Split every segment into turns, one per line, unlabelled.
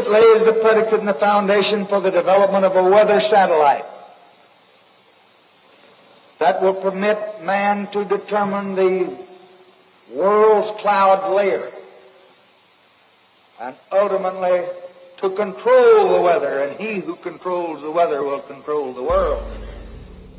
It lays the predicate and the foundation for the development of a weather satellite that will permit man to determine the world's cloud layer and ultimately to control the weather, and he who controls the weather will control the world.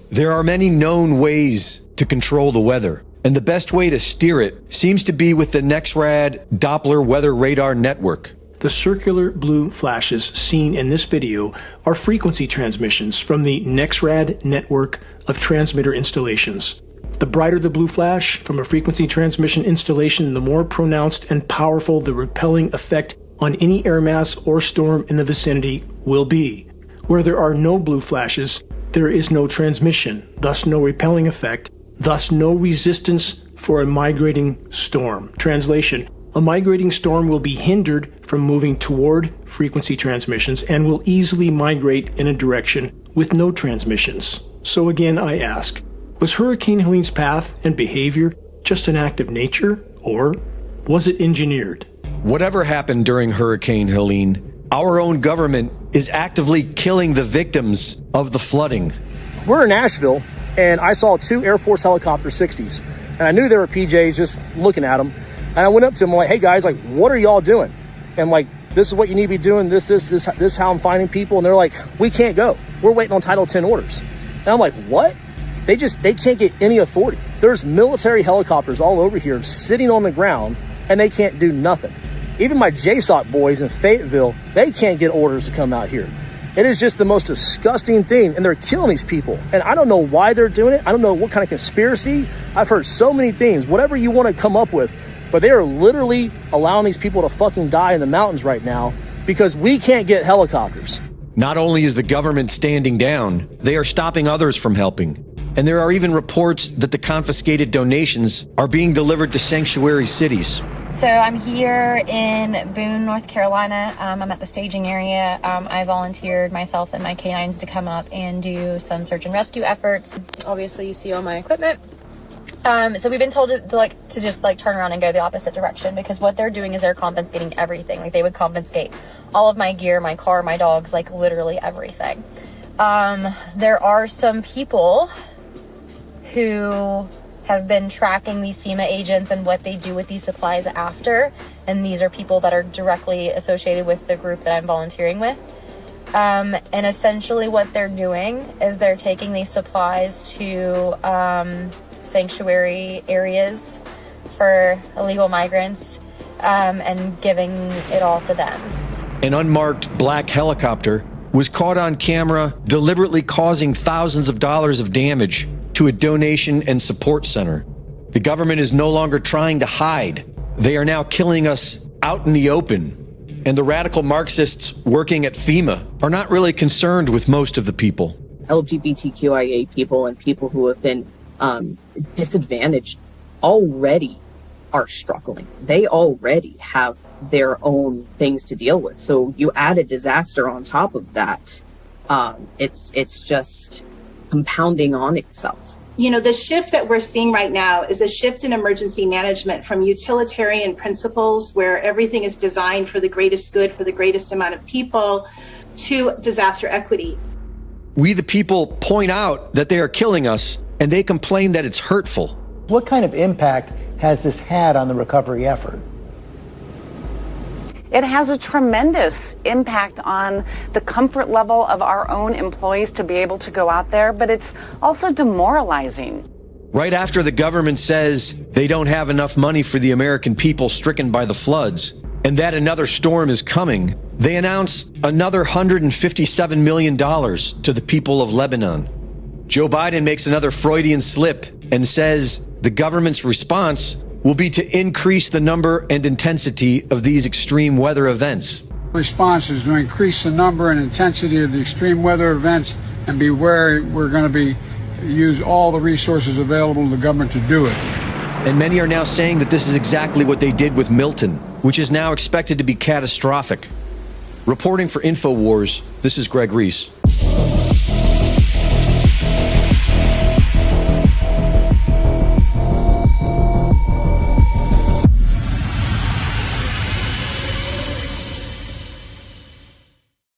There are many known ways to control the weather, and the best way to steer it seems to be with the NEXRAD Doppler Weather Radar Network.
The circular blue flashes seen in this video are frequency transmissions from the NEXRAD network of transmitter installations. The brighter the blue flash from a frequency transmission installation, the more pronounced and powerful the repelling effect on any air mass or storm in the vicinity will be. Where there are no blue flashes, there is no transmission, thus no repelling effect, thus no resistance for a migrating storm. Translation: a migrating storm will be hindered from moving toward frequency transmissions and will easily migrate in a direction with no transmissions. So again, I ask, was Hurricane Helene's path and behavior just an act of nature, or was it engineered?
Whatever happened during Hurricane Helene, our own government is actively killing the victims of the flooding.
We're in Nashville, and I saw 2 Air Force Helicopter 60s, and I knew they were PJs just looking at them. And I went up to them, like, hey guys, like, what are y'all doing? And like, this is what you need to be doing. This is how I'm finding people. And they're like, we can't go. We're waiting on Title 10 orders. And I'm like, what? They can't get any authority. There's military helicopters all over here sitting on the ground, and they can't do nothing. Even my JSOC boys in Fayetteville, they can't get orders to come out here. It is just the most disgusting thing, and they're killing these people. And I don't know why they're doing it. I don't know what kind of conspiracy. I've heard so many things, whatever you want to come up with, but they are literally allowing these people to fucking die in the mountains right now because we can't get helicopters.
Not only is the government standing down, they are stopping others from helping. And there are even reports that the confiscated donations are being delivered to sanctuary cities.
So I'm here in Boone, North Carolina. I'm at the staging area. I volunteered myself and my canines to come up and do some search and rescue efforts. Obviously, you see all my equipment. So we've been told to just turn around and go the opposite direction, because what they're doing is they're confiscating everything. Like, they would confiscate all of my gear, my car, my dogs, like literally everything. There are some people who have been tracking these FEMA agents and what they do with these supplies after. And these are people that are directly associated with the group that I'm volunteering with. And essentially what they're doing is they're taking these supplies to sanctuary areas for illegal migrants and giving it all to them.
An unmarked black helicopter was caught on camera deliberately causing thousands of dollars of damage to a donation and support center. The government is no longer trying to hide. They are now killing us out in the open. And the radical Marxists working at FEMA are not really concerned with most of the people.
LGBTQIA people and people who have been disadvantaged already are struggling. They already have their own things to deal with. So you add a disaster on top of that, it's just compounding on itself.
You know, the shift that we're seeing right now is a shift in emergency management from utilitarian principles where everything is designed for the greatest good for the greatest amount of people to disaster equity.
We the people point out that they are killing us, and they complain that it's hurtful.
What kind of impact has this had on the recovery effort?
It has a tremendous impact on the comfort level of our own employees to be able to go out there, but it's also demoralizing.
Right after the government says they don't have enough money for the American people stricken by the floods, and that another storm is coming, they announce another $157 million to the people of Lebanon. Joe Biden makes another Freudian slip and says the government's response will be to increase the number and intensity of these extreme weather events.
The response is to increase the number and intensity of the extreme weather events and be where we're going to use all the resources available to the government to do it.
And many are now saying that this is exactly what they did with Milton, which is now expected to be catastrophic. Reporting for InfoWars, this is Greg Reese.